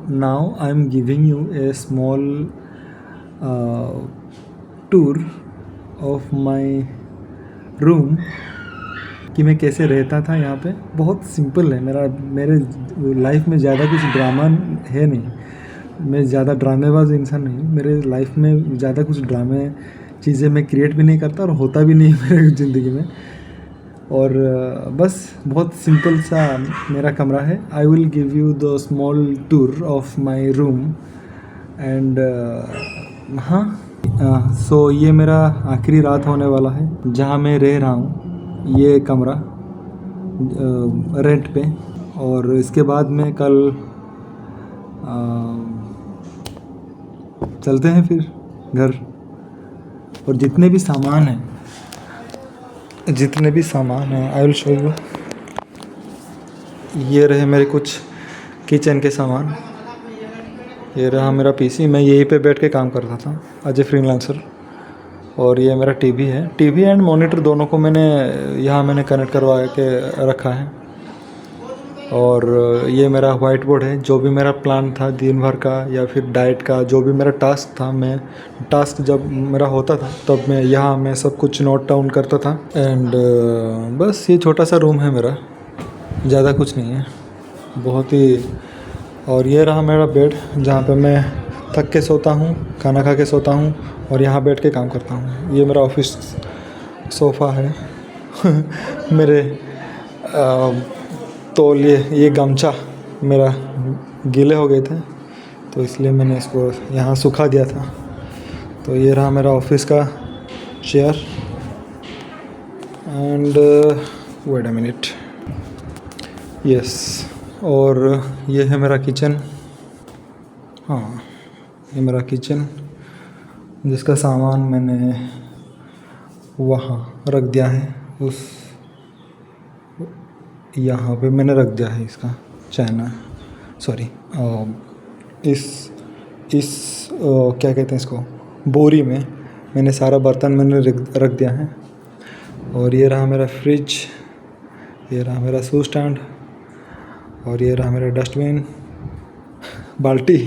now I'm giving you a small tour of my room कि मैं कैसे रहता था यहाँ पे। बहुत सिंपल है मेरे लाइफ में ज़्यादा कुछ ड्रामा है नहीं। मैं ज़्यादा ड्रामेबाज इंसान नहीं हूँ। मेरे लाइफ में ज़्यादा कुछ ड्रामे चीज़ें मैं क्रिएट भी नहीं करता और होता भी नहीं मेरे ज़िंदगी में। और बस बहुत सिंपल सा मेरा कमरा है। I will give you the small tour of my room and हाँ, सो ये मेरा आखिरी रात होने वाला है जहाँ मैं रह रहा हूँ, ये कमरा रेंट पे। और इसके बाद में कल चलते हैं फिर घर। और जितने भी सामान हैं आई विल शो यू। ये रहे मेरे कुछ किचन के सामान। ये रहा मेरा पीसी, मैं यहीं पे बैठ के काम करता था एज ए फ्रीलांसर। और ये मेरा टीवी है। टीवी एंड मॉनिटर दोनों को मैंने कनेक्ट करवा के रखा है। और ये मेरा वाइट बोर्ड है। जो भी मेरा प्लान था दिन भर का या फिर डाइट का, जो भी मेरा टास्क था, टास्क जब मेरा होता था तब मैं सब कुछ नोट डाउन करता था। एंड बस ये छोटा सा रूम है मेरा, ज़्यादा कुछ नहीं है, बहुत ही। और ये रहा मेरा बेड जहाँ पे मैं थक के सोता हूँ, खाना खा के सोता हूँ और यहाँ बैठ के काम करता हूँ। ये मेरा ऑफिस सोफ़ा है मेरे तौलिए, ये गमछा मेरा गीले हो गए थे तो इसलिए मैंने इसको यहाँ सुखा दिया था। तो ये रहा मेरा ऑफिस का chair and wait a minute, yes. और ये है मेरा किचन। हाँ, ये मेरा किचन जिसका सामान मैंने वहाँ रख दिया है, उस यहाँ पे मैंने रख दिया है इसका चाइना, सॉरी इस क्या कहते हैं इसको, बोरी में मैंने सारा बर्तन मैंने रख दिया है। और ये रहा मेरा फ्रिज, ये रहा मेरा शू स्टैंड और ये रहा मेरा डस्टबिन बाल्टी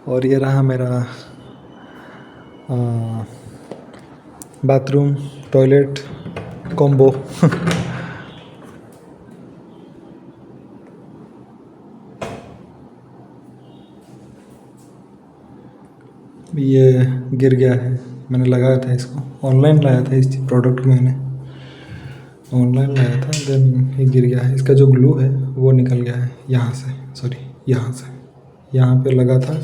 और ये रहा मेरा बाथरूम टॉयलेट कॉम्बो ये गिर गया है, मैंने लगाया था इसको, ऑनलाइन लाया था इस प्रोडक्ट को, मैंने ऑनलाइन लाया था, देन ये गिर गया है। इसका जो ग्लू है वो निकल गया है यहाँ से, सॉरी यहाँ पे लगा था,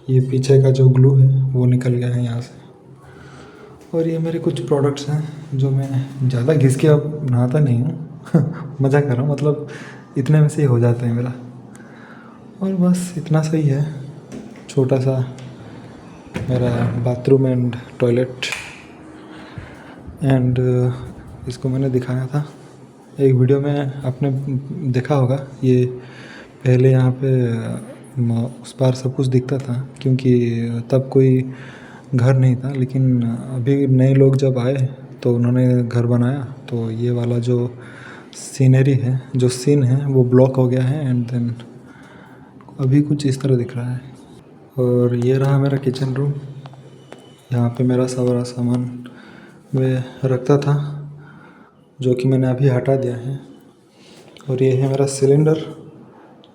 ये पीछे का जो ग्लू है वो निकल गया है यहाँ से। और ये मेरे कुछ प्रोडक्ट्स हैं जो मैं ज़्यादा घिस के अब नहाता नहीं हूँ मज़ा कर रहा हूँ, मतलब इतने में से ही हो जाता है मेरा। और बस इतना सही है, छोटा सा मेरा बाथरूम एंड टॉयलेट। एंड इसको मैंने दिखाया था एक वीडियो में, आपने देखा होगा। ये पहले यहाँ पे उस पार सब कुछ दिखता था क्योंकि तब कोई घर नहीं था, लेकिन अभी नए लोग जब आए तो उन्होंने घर बनाया तो ये वाला जो सीनरी है, जो सीन है वो ब्लॉक हो गया है एंड देन अभी कुछ इस तरह दिख रहा है। और ये रहा मेरा किचन रूम, यहाँ पे मेरा सारा सामान मैं रखता था जो कि मैंने अभी हटा दिया है। और ये है मेरा सिलेंडर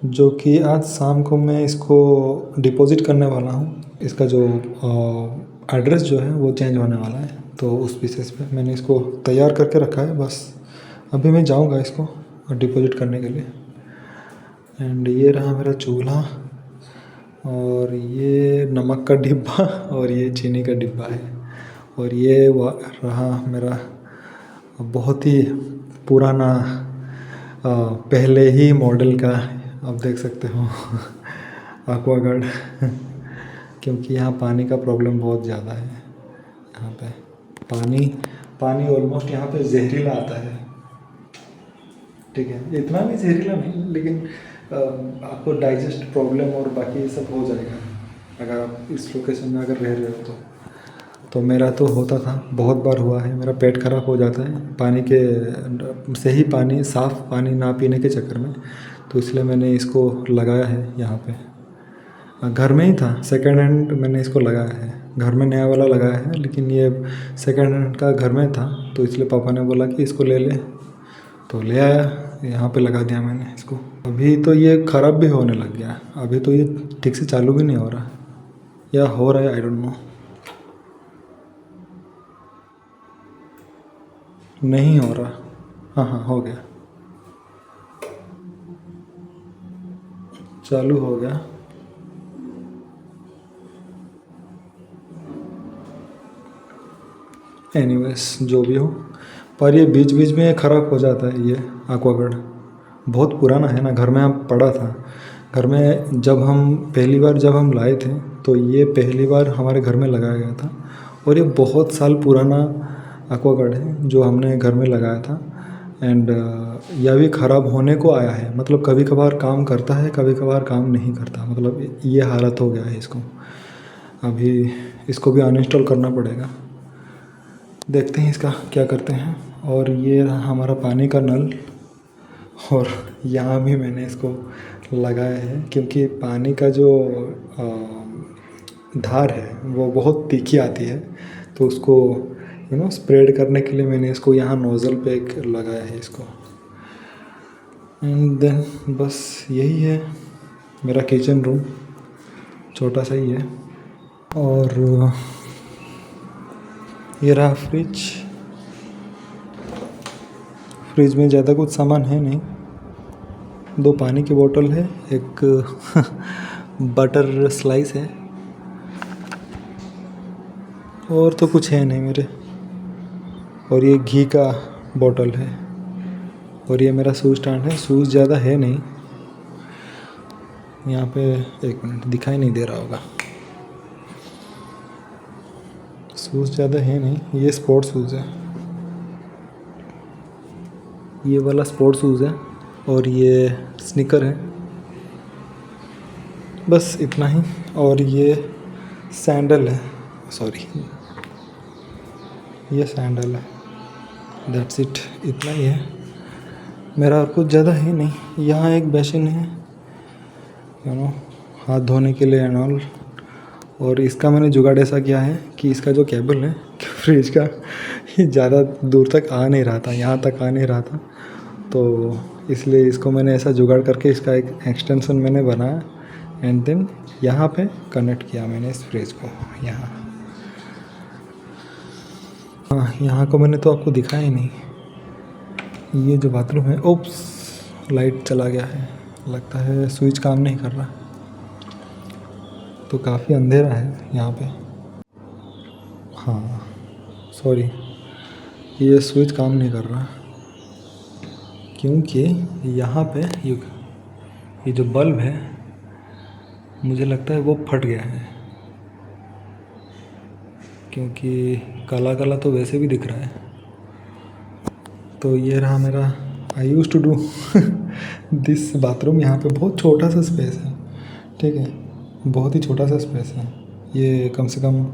जो कि आज शाम को मैं इसको डिपॉज़िट करने वाला हूँ। इसका जो एड्रेस जो है वो चेंज होने वाला है, तो उस बेसिस पे मैंने इसको तैयार करके रखा है। बस अभी मैं जाऊँगा इसको डिपॉज़िट करने के लिए। एंड ये रहा मेरा चूल्हा और ये नमक का डिब्बा और ये चीनी का डिब्बा है। और ये रहा मेरा बहुत ही पुराना पहले ही मॉडल का, आप देख सकते हो एक्वागार्ड क्योंकि यहाँ पानी का प्रॉब्लम बहुत ज़्यादा है। यहाँ पे पानी ऑलमोस्ट यहाँ पे जहरीला आता है, ठीक है, इतना भी जहरीला नहीं, लेकिन आपको डाइजेस्ट प्रॉब्लम और बाकी ये सब हो जाएगा अगर आप इस लोकेशन में अगर रह रहे हो तो मेरा तो होता था, बहुत बार हुआ है, मेरा पेट खराब हो जाता है पानी के से ही, पानी साफ़ पानी ना पीने के चक्कर में। तो इसलिए मैंने इसको लगाया है यहाँ पे। घर में ही था, सेकंड हैंड मैंने इसको लगाया है। घर में नया वाला लगाया है, लेकिन ये सेकंड हैंड का घर में था, तो इसलिए पापा ने बोला कि इसको ले ले, तो ले आया, यहाँ पे लगा दिया मैंने इसको। अभी तो ये ख़राब भी होने लग गया, अभी तो ये ठीक से चालू भी नहीं हो रहा, या हो रहा है, आई डोंट नो। नहीं हो रहा। हाँ हाँ, हो गया, चालू हो गया। एनीवेज, जो भी हो, पर ये बीच बीच में ख़राब हो जाता है। ये एक्वागार्ड बहुत पुराना है ना, घर में आप पड़ा था। घर में जब हम लाए थे, तो ये पहली बार हमारे घर में लगाया गया था, और ये बहुत साल पुराना एक्वागार्ड है जो हमने घर में लगाया था। एंड यह भी ख़राब होने को आया है, मतलब कभी कभार काम करता है, कभी कभार काम नहीं करता, मतलब ये हालत हो गया है इसको। अभी इसको भी अनइंस्टॉल करना पड़ेगा, देखते हैं इसका क्या करते हैं। और ये रहा हमारा पानी का नल, और यहाँ भी मैंने इसको लगाया है, क्योंकि पानी का जो धार है वो बहुत तीखी आती है, तो उसको स्प्रेड करने के लिए मैंने इसको यहाँ नोज़ल पे एक लगाया है इसको। एंड देन बस यही है मेरा किचन रूम, छोटा सा ही है। और ये रहा फ्रिज में ज़्यादा कुछ सामान है नहीं, 2 पानी की बोतल है, एक बटर स्लाइस है, और तो कुछ है नहीं मेरे। और ये घी का बोतल है, और ये मेरा शूज़ स्टैंड है। शूज़ ज़्यादा है नहीं यहाँ पे, 1 मिनट, दिखाई नहीं दे रहा होगा, शूज़ ज़्यादा है नहीं। ये स्पोर्ट्स शूज़ है, ये वाला स्पोर्ट्स शूज़ है, और ये स्नीकर है, बस इतना ही। और ये सैंडल है, सॉरी, ये सैंडल है, दैट्स इट, इतना ही है मेरा, और कुछ ज़्यादा है नहीं। यहाँ एक बेसिन है, हाथ धोने के लिए एंड ऑल। और इसका मैंने जुगाड़ ऐसा किया है कि इसका जो केबल है फ्रिज का, ये ज़्यादा दूर तक आ नहीं रहा था, यहाँ तक आ नहीं रहा था, तो इसलिए इसको मैंने ऐसा जुगाड़ करके इसका एक एक्सटेंशन मैंने बनाया, एंड देन यहाँ पे कनेक्ट किया मैंने इस फ्रिज को यहाँ। हाँ, यहाँ को मैंने तो आपको दिखाया ही नहीं। ये जो बाथरूम है, ओप्स, लाइट चला गया है, लगता है स्विच काम नहीं कर रहा, तो काफ़ी अंधेरा है यहाँ पे। हाँ सॉरी, ये स्विच काम नहीं कर रहा, क्योंकि यहाँ पे ये जो बल्ब है, मुझे लगता है वो फट गया है, क्योंकि काला काला तो वैसे भी दिख रहा है। तो ये रहा मेरा, I use to do this bathroom. यहाँ पे बहुत छोटा सा स्पेस है, ठीक है, बहुत ही छोटा सा स्पेस है। ये कम से कम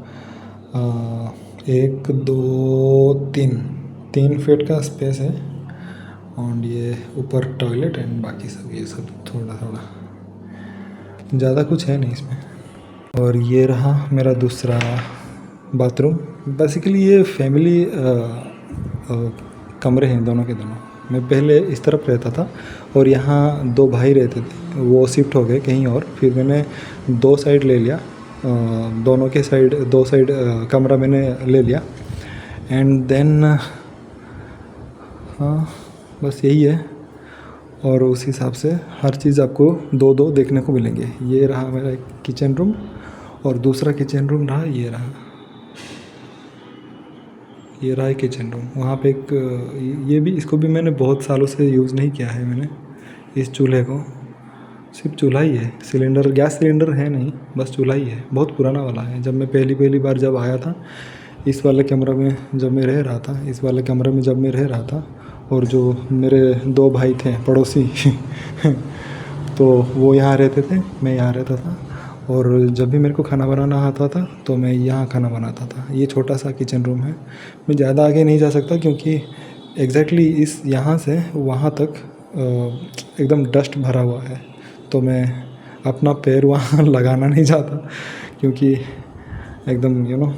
1 2 3 फीट का स्पेस है, और ये ऊपर टॉयलेट एंड बाकी सब, ये सब थोड़ा थोड़ा, ज़्यादा कुछ है नहीं इसमें। और ये रहा मेरा दूसरा बाथरूम। बेसिकली ये फैमिली कमरे हैं, दोनों के दोनों। मैं पहले इस तरफ रहता था, और यहाँ 2 भाई रहते थे, वो शिफ्ट हो गए कहीं और, फिर मैंने 2 साइड ले लिया, दोनों के साइड 2 साइड कमरा मैंने ले लिया। एंड देन हाँ, बस यही है, और उस हिसाब से हर चीज़ आपको 2-2 देखने को मिलेंगे। ये रहा मेरा किचन रूम, और दूसरा किचन रूम रहा, ये रहा किचन रूम। वहाँ पे एक ये भी, इसको भी मैंने बहुत सालों से यूज़ नहीं किया है मैंने, इस चूल्हे को। सिर्फ चूल्हा ही है, सिलेंडर, गैस सिलेंडर है नहीं, बस चूल्हा ही है, बहुत पुराना वाला है। जब मैं पहली बार जब आया था इस वाले कमरे में, जब मैं रह रहा था, और जो मेरे 2 भाई थे पड़ोसी तो वो यहाँ रहते थे, मैं यहाँ रहता था, और जब भी मेरे को खाना बनाना आता था तो मैं यहाँ खाना बनाता था। ये छोटा सा किचन रूम है, मैं ज़्यादा आगे नहीं जा सकता, क्योंकि एग्जैक्टली इस यहाँ से वहाँ तक एकदम डस्ट भरा हुआ है, तो मैं अपना पैर वहाँ लगाना नहीं चाहता क्योंकि एकदम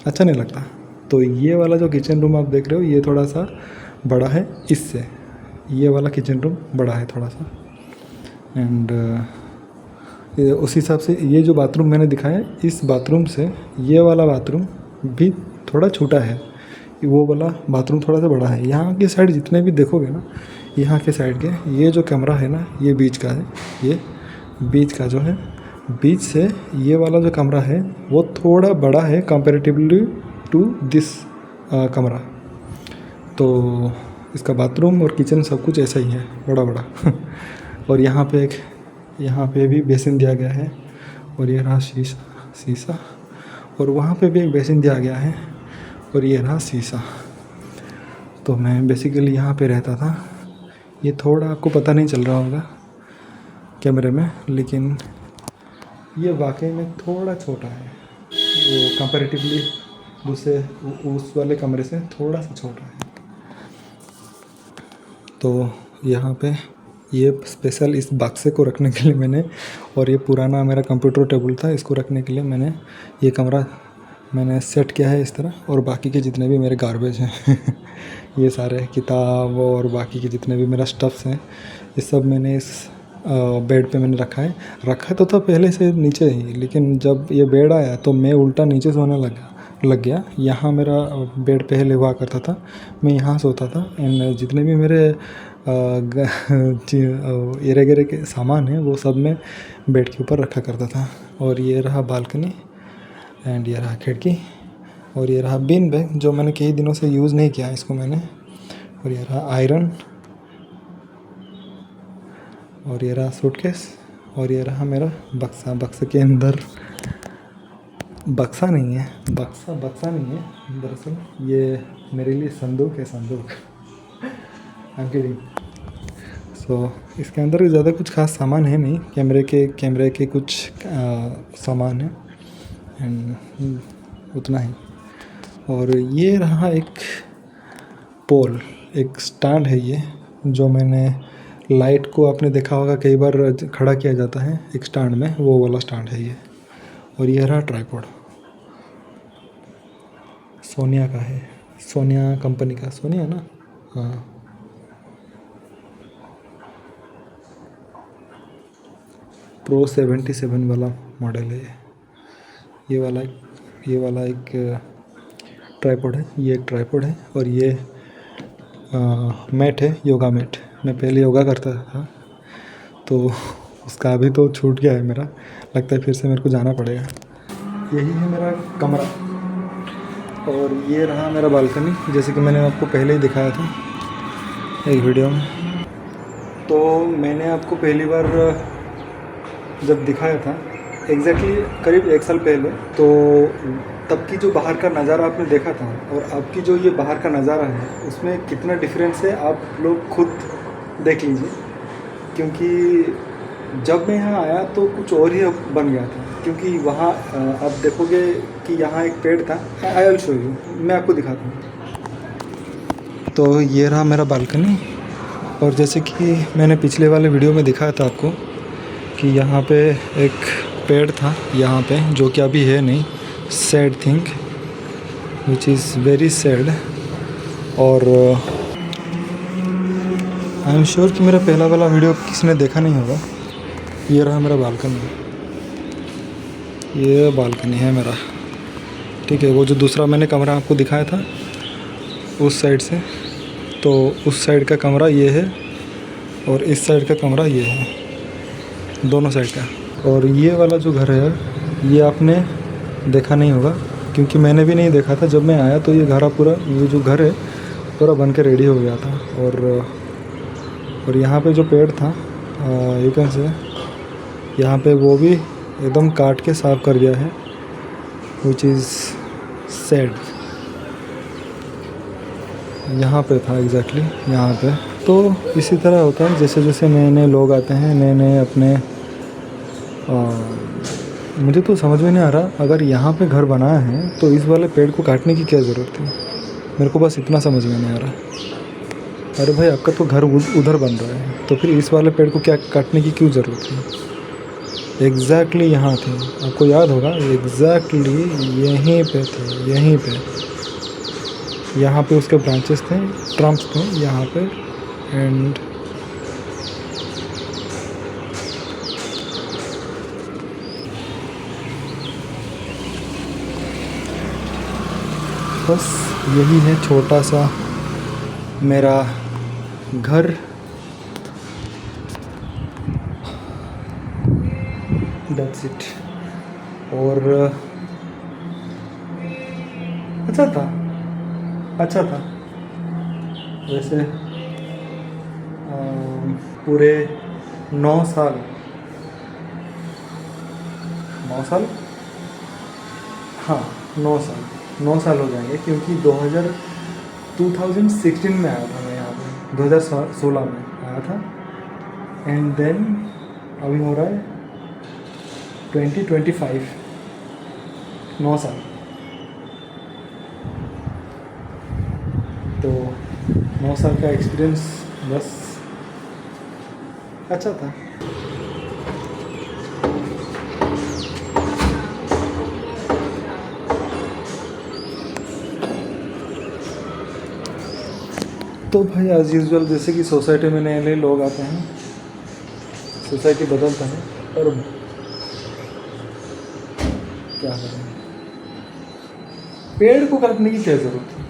अच्छा नहीं लगता। तो ये वाला जो किचन रूम आप देख रहे हो ये थोड़ा सा बड़ा है इससे, ये वाला किचन रूम बड़ा है थोड़ा सा। एंड उस हिसाब से ये जो बाथरूम मैंने दिखाया है, इस बाथरूम से ये वाला बाथरूम भी थोड़ा छोटा है, वो वाला बाथरूम थोड़ा सा बड़ा है। यहाँ के साइड जितने भी देखोगे ना, यहाँ के साइड के ये जो कमरा है ना, ये बीच का है, ये बीच का जो है, बीच से ये वाला जो कमरा है वो थोड़ा बड़ा है कंपैरेटिवली टू दिस कमरा। तो इसका बाथरूम और किचन सब कुछ ऐसा ही है, बड़ा बड़ा और यहाँ पे भी बेसिन दिया गया है, और ये रहा शीशा, और वहाँ पे भी एक बेसिन दिया गया है, और ये रहा शीशा। तो मैं बेसिकली यहाँ पे रहता था। ये थोड़ा आपको पता नहीं चल रहा होगा कैमरे में, लेकिन ये वाकई में थोड़ा छोटा है, वो कंपैरेटिवली दूसरे उस वाले कमरे से थोड़ा सा छोटा है। तो यहाँ पे ये स्पेशल इस बक्से को रखने के लिए मैंने, और ये पुराना मेरा कंप्यूटर टेबल था, इसको रखने के लिए मैंने ये कमरा मैंने सेट किया है इस तरह। और बाकी के जितने भी मेरे गार्बेज हैं ये सारे किताब और बाकी के जितने भी मेरा स्टफ्स हैं, ये सब मैंने इस बेड पे मैंने रखा तो था पहले से नीचे ही, लेकिन जब ये बेड आया तो मैं उल्टा नीचे सोने लग गया। यहाँ मेरा बेड पहले हुआ करता था, मैं यहाँ सोता था। एंड जितने भी मेरे एरे गेरे के सामान हैं वो सब मैं बेड के ऊपर रखा करता था। और ये रहा बालकनी, एंड ये रहा खिड़की, और ये रहा बिन बैग जो मैंने कई दिनों से यूज़ नहीं किया इसको मैंने, और ये रहा आयरन, और ये रहा सूटकेस, और ये रहा मेरा बक्सा। बक्से के अंदर बक्सा नहीं है, दरअसल ये मेरे लिए संदूक है, संदूक आई एम किडिंग। सो इसके अंदर ज़्यादा कुछ खास सामान है नहीं, कैमरे के कुछ सामान है, एंड उतना ही। और ये रहा एक पोल, एक स्टैंड है ये, जो मैंने लाइट को आपने देखा होगा कई बार खड़ा किया जाता है एक स्टैंड में, वो वाला स्टैंड है ये। और ये रहा ट्राइपॉड, सोनिया का है, सोनिया कंपनी का, सोनिया ना, हाँ। प्रो 77 वाला मॉडल है ये वाला एक ट्राइपॉड है, ये एक ट्राइपॉड है। और ये मैट है, योगा मैट। मैं पहले योगा करता था तो उसका अभी तो छूट गया है मेरा, लगता है फिर से मेरे को जाना पड़ेगा। यही है मेरा कमरा, और ये रहा मेरा बालकनी, जैसे कि मैंने आपको पहले ही दिखाया था एक वीडियो में। तो मैंने आपको पहली बार जब दिखाया था एग्जैक्टली करीब 1 साल पहले, तो तब की जो बाहर का नज़ारा आपने देखा था और अब की जो ये बाहर का नज़ारा है उसमें कितना डिफरेंस है आप लोग खुद देख लीजिए। क्योंकि जब मैं यहाँ आया तो कुछ और ही बन गया था, क्योंकि वहाँ आप देखोगे कि यहाँ एक पेड़ था, आई विल शो यू, मैं आपको दिखाता हूँ। तो ये रहा मेरा बालकनी, और जैसे कि मैंने पिछले वाले वीडियो में दिखाया था आपको कि यहाँ पे एक पेड़ था यहाँ पे, जो कि अभी है नहीं, sad thing which is very sad. और आई एम श्योर कि मेरा पहला वाला वीडियो किसी ने देखा नहीं होगा। ये रहा मेरा बालकनी, ये बालकनी है मेरा, ठीक है। वो जो दूसरा मैंने कमरा आपको दिखाया था उस साइड से, तो उस साइड का कमरा ये है और इस साइड का कमरा ये है, दोनों साइड का। और ये वाला जो घर है ये आपने देखा नहीं होगा, क्योंकि मैंने भी नहीं देखा था जब मैं आया। तो ये जो घर है पूरा बन के रेडी हो गया था। और यहाँ पे जो पेड़ था यू कैन से, यहाँ पे वो भी एकदम काट के साफ़ कर दिया है, विच इज़ सैड। यहाँ पे था एग्जैक्टली यहाँ पे। तो इसी तरह होता है, जैसे जैसे नए नए लोग आते हैं, नए नए अपने मुझे तो समझ में नहीं आ रहा, अगर यहाँ पे घर बनाया है तो इस वाले पेड़ को काटने की क्या ज़रूरत है, मेरे को बस इतना समझ में नहीं आ रहा। अरे भाई आपका तो घर उधर बन रहा है, तो फिर इस वाले पेड़ को क्या काटने की क्यों ज़रूरत है? एग्जैक्टली यहाँ थे, आपको याद होगा, एग्जैक्टली यहीं पे थे, यहीं पे। यहाँ पे उसके ब्रांचेस थे, ट्रम्प्स थे यहाँ पे। एंड बस यही है छोटा सा मेरा घर। That's it. और अच्छा था, अच्छा था वैसे। पूरे 9 साल, 9 साल, हाँ 9 साल हो जाएंगे, क्योंकि 2016 में आया था मैं यहाँ पे, 2016 में आया था। एंड देन अभी हो रहा है 2025, 9 साल। तो 9 साल का एक्सपीरियंस बस अच्छा था। तो भाई एज़ यूजुअल, जैसे कि सोसाइटी में नए नए लोग आते हैं, सोसाइटी बदलता है, और क्या करें, पेड़ को काटने की क्या ज़रूरत है?